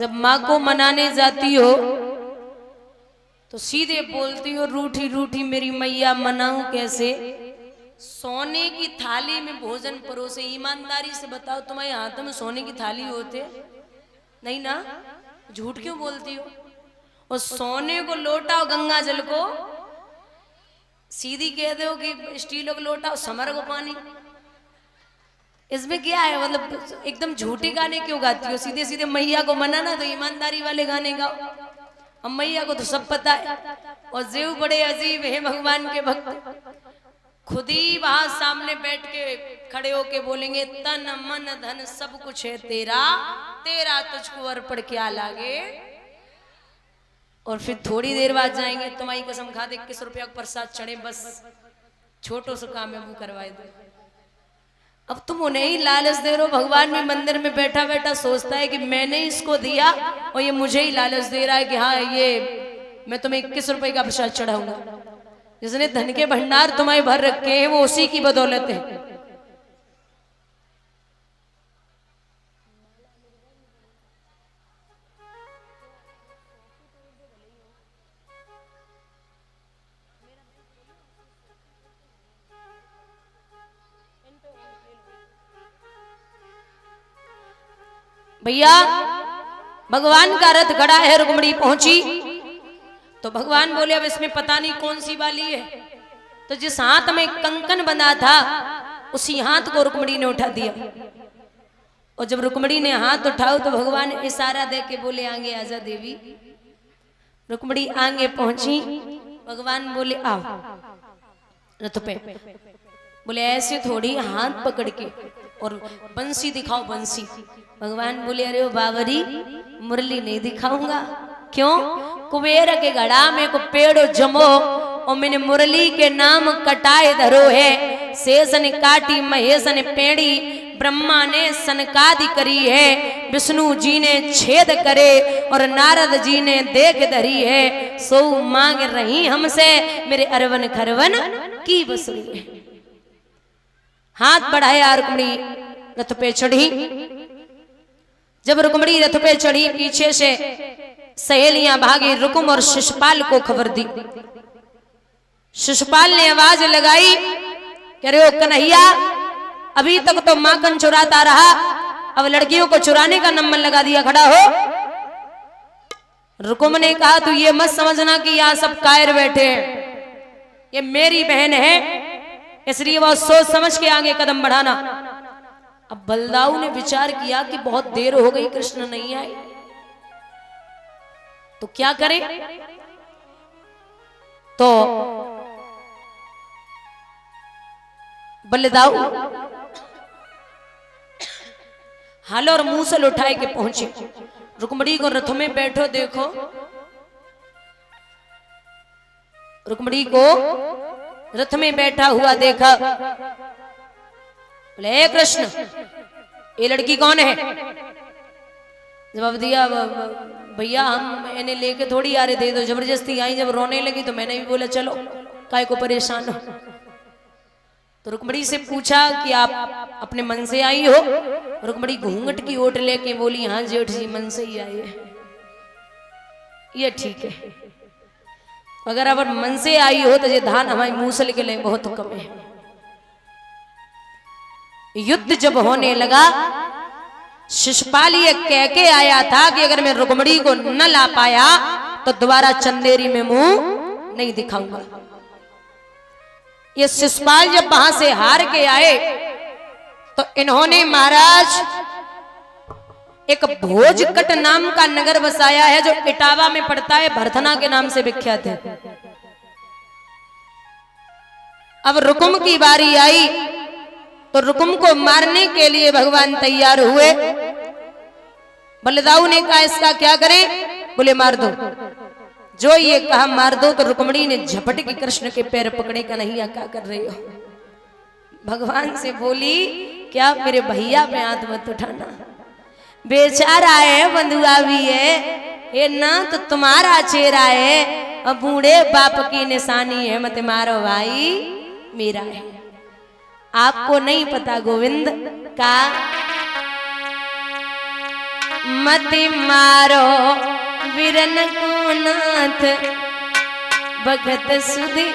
जब माँ को मनाने जाती हो तो सीधे बोलती हो रूठी रूठी मेरी मैया मनाऊं कैसे। सोने की थाली में भोजन परोसे, ईमानदारी से बताओ तुम्हारे हाथ में सोने की थाली होते? नहीं ना, झूठ क्यों बोलती हो। और सोने को लोटाओ, गंगा जल को सीधी कह दो कि स्टील को लोटाओ, समर को पानी। इसमें क्या है, मतलब एकदम झूठे गाने क्यों गाती हो। सीधे सीधे मैया को मनाना तो ईमानदारी वाले गाने गाओ। अब मैया को तो सब पता है। और जीव बड़े अजीब है भगवान के भक्त, खुद ही वहां सामने बैठ के खड़े होके बोलेंगे तन मन धन सब कुछ है तेरा, तेरा तुझको अर्पण क्या लागे। और फिर थोड़ी देर बाद जाएंगे तुम्हारी कसम खा दे 21 रुपया का प्रसाद चढ़े, बस छोटो सा काम है वो करवाए दो। अब तुम उन्हें ही लालच दे रहे हो। भगवान भी मंदिर में बैठा बैठा सोचता है कि मैंने इसको दिया और ये मुझे ही लालच दे रहा है कि हाँ ये मैं तुम्हें 21 रुपए का प्रसाद चढ़ाऊंगा। जिसने धन के भंडार तुम्हारे भर रखे हैं वो उसी की बदौलत है। भैया भगवान का रथ खड़ा है, रुक्मणी पहुंची तो भगवान बोले अब इसमें पता नहीं कौन सी वाली है। तो जिस हाथ में कंकन बंधा था उसी हाथ को रुक्मणी ने उठा दिया। और जब रुक्मणी ने हाथ उठाओ तो भगवान इशारा दे के बोले आगे आजा देवी। रुक्मणी आगे पहुंची, भगवान बोले आओ रथ पे। बोले ऐसे थोड़ी, हाथ पकड़ के और बंसी दिखाओ बंसी। भगवान बोले अरे ओ बावरी मुरली नहीं दिखाऊंगा। क्यों? कुबेर के घड़ा में को पेड़ो जमो और मैंने मुरली के नाम कटाए धरो है। शेष ने काटी महेश ने पेड़ी, ब्रह्मा ने सनकादि करी है। विष्णु जी ने छेद करे और नारद जी ने देख धरी है। सो मांग रही हमसे मेरे अरवन खरवन की बसुरी। हाथ बढ़ाया, रुक्मणी रथ पे चढ़ी। जब रुक्मणी रथ पे चढ़ी पीछे से सहेलियां भागी, रुकुम और शिशुपाल को खबर दी। शिशुपाल ने आवाज लगाई कि अरे ओ कन्हैया, अभी तक तो माखन चुराता रहा, अब लड़कियों को चुराने का नंबर लगा दिया, खड़ा हो। रुकुम ने कहा तू ये मत समझना कि यहाँ सब कायर बैठे हैं, ये मेरी बहन है, इसलिए वो सोच समझ के आगे कदम बढ़ाना। अब बलदाऊ ने विचार किया कि बहुत देर हो गई, कृष्ण नहीं आए तो क्या करें। तो बलदाऊ हल और मूसल उठाए के पहुंचे। रुक्मणी को रथ में बैठो देखो, रुक्मणी को रथ में बैठा हुआ देखा। बोले कृष्ण ये लड़की कौन है? जवाब दिया भैया हम इन्हें लेके थोड़ी आ रहे थे, तो जबरदस्ती आई। जब रोने लगी तो मैंने भी बोला चलो काय को परेशान हो। तो रुक्मणी से पूछा कि आप अपने मन से आई हो? रुक्मणी घूंघट की ओट लेके बोली हाँ जेठ जी मन से ही आई है। ये ठीक है, अगर अब मन से आई हो तो ये धान हमारी मूसल के लिए बहुत कम है। युद्ध जब होने लगा, शिशुपाल ये कह के आया था कि अगर मैं रुक्मणी को न ला पाया तो दोबारा चंदेरी में मुंह नहीं दिखाऊंगा। ये शिशुपाल जब वहां से हार के आए तो इन्होंने महाराज एक भोजकट नाम का नगर बसाया है जो इटावा में पड़ता है, भरथना के नाम से विख्यात है। अब रुकुम की बारी आई तो रुकुम को मारने के लिए भगवान तैयार हुए। बलदाऊ ने कहा इसका क्या करें? बोले मार दो। जो ये कहा मार दो तो रुक्मणी ने झपट के कृष्ण के पैर पकड़े, कन्हैया क्या कर रहे हो? भगवान से बोली क्या मेरे भैया पे हाथ मत उठाना, बेचारा है, बंधुआ भी है, ये ना तो तुम्हारा चेहरा है और बूढ़े बाप की निशानी है, मत मारो भाई मेरा है। आपको नहीं पता गोविंद का मति मारो वीरन को नाथ भगत सुधी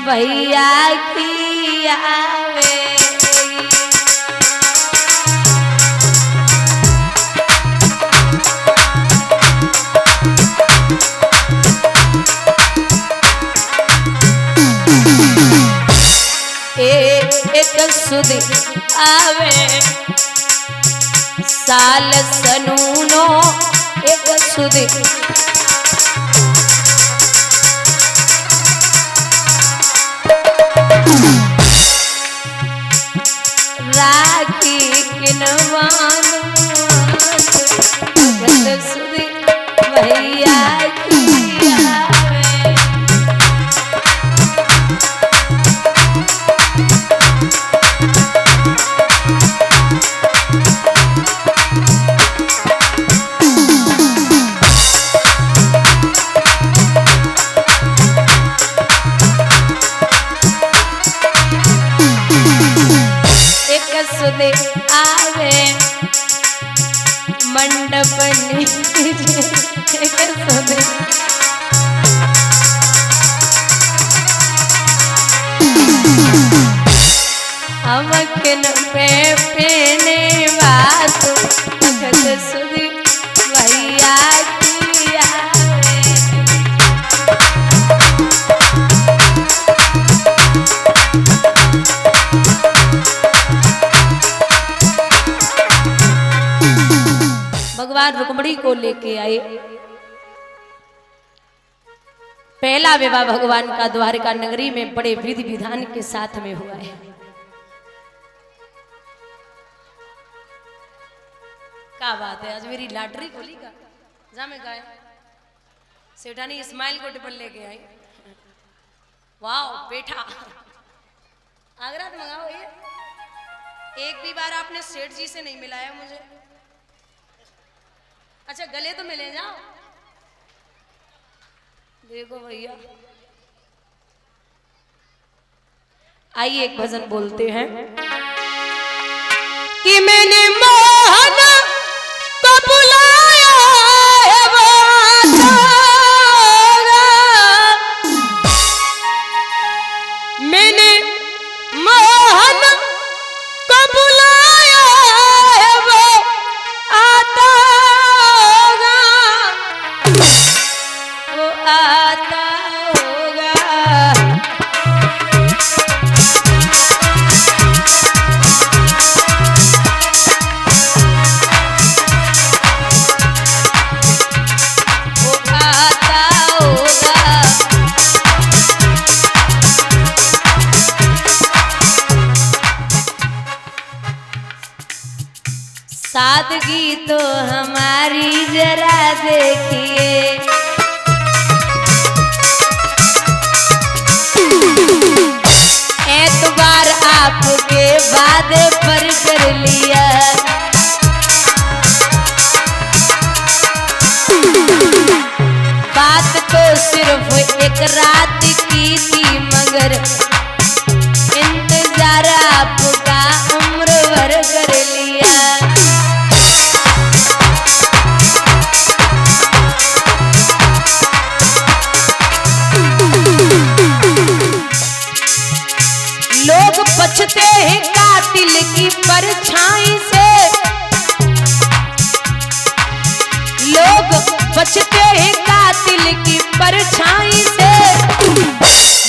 भैया की आवे। एक सुधी आवे साल सनूनो एक सुधी राखी किनवानु भगत सुधी भैया की आवे। सुधे आवे मंडप सुधे हम किन पे पेने बात भगत सुधी भैया की आवे। भगवान रुक्मिणी को लेके आए। पहला विवाह भगवान का द्वारका नगरी में बड़े विधि विधान के साथ में हुआ है। क्या बात है, आज मेरी लॉटरी खुली का जा में गए सेठानी इस्माइल को टिपल लेके आई। वाह बेटा आगरा तो मंगाओ ये। एक भी बार आपने सेठ जी से नहीं मिलाया मुझे। अच्छा गले तो मिले जाओ। देखो भैया आइए एक भजन बोलते हैं कि मैंने मोहन को बुलाया है वो मैंने मोहन को बुलाया है वो आता आता होगा। वो आता होगा। सादगी तो हमारी जरा देखिए एतबार आपके वादे पर कर लिया। बात तो सिर्फ एक रात की थी मगर इंतजार आपका उम्र भर कर लिया। लोग बचते हैं कातिल की परछाई से। लोग बचते हैं कातिल की परछाई से।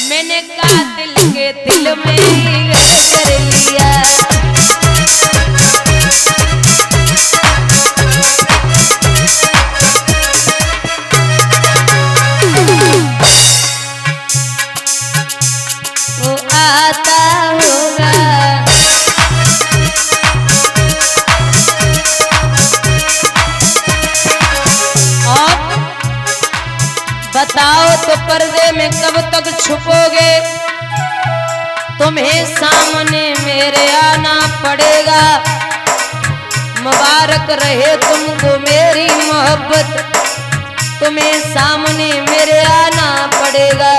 मैंने कातिल के दिल में ही घर कर लिया। वो आता होगा। और बताओ तो पर्दे में कब तक छुपोगे? तुम्हें सामने मेरे आना पड़ेगा। मुबारक रहे तुमको मेरी मोहब्बत, तुम्हें सामने मेरे आना पड़ेगा।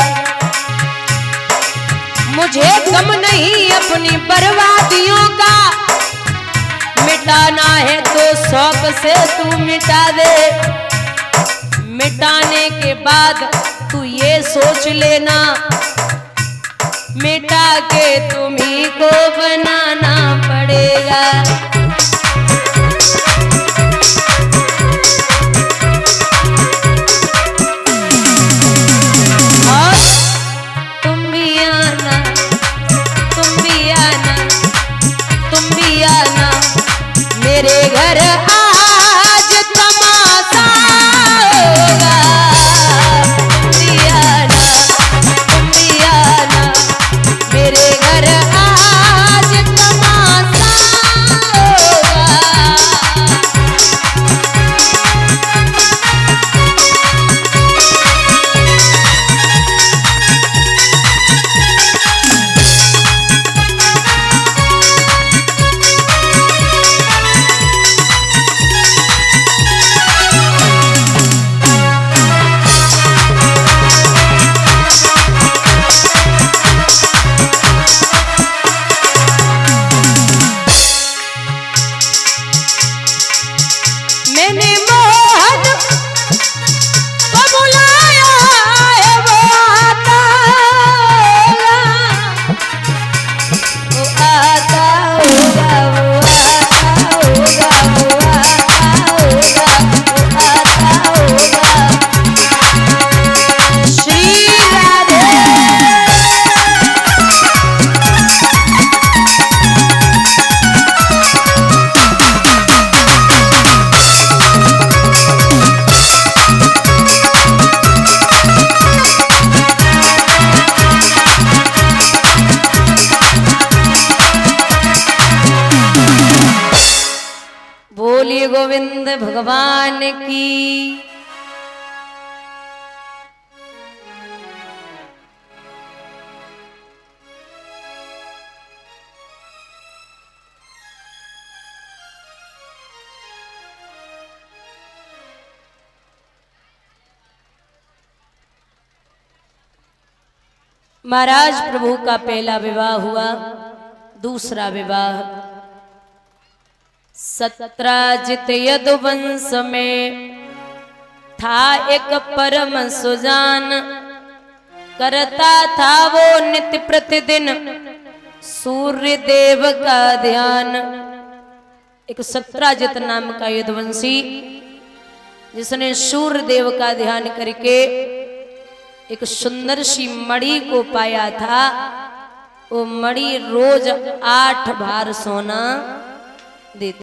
मुझे गम नहीं अपनी बर्बादियों का, मिटाना है तो शौक से तू मिटा दे, मिटाने के बाद तू ये सोच लेना, मिटा के तुम्ही को बनाना पड़ेगा। और तुम भी आना, तुम भी आना, तुम भी आना मेरे घर, आज तमाशा होगा। तुम भी आना, तुम भी आना मेरे घर, आज तमाशा होगा। मैंने मोहन को बुलाया है, वो आता होगा, वो आता होगा, वो आता होगा, वो आता होगा, वो आता होगा। श्री राधे। बोलिए गोविंद भगवान की। महाराज प्रभु का पहला विवाह हुआ, दूसरा विवाह सत्राजित यदुवंश में था एक परम सुजान, करता था वो नित्य प्रतिदिन सूर्य देव का ध्यान। एक सत्राजित नाम का यदुवंशी जिसने सूर्य देव का ध्यान करके एक सुंदर सी मणि को पाया था, वो मणि रोज 8 बार सोना देती।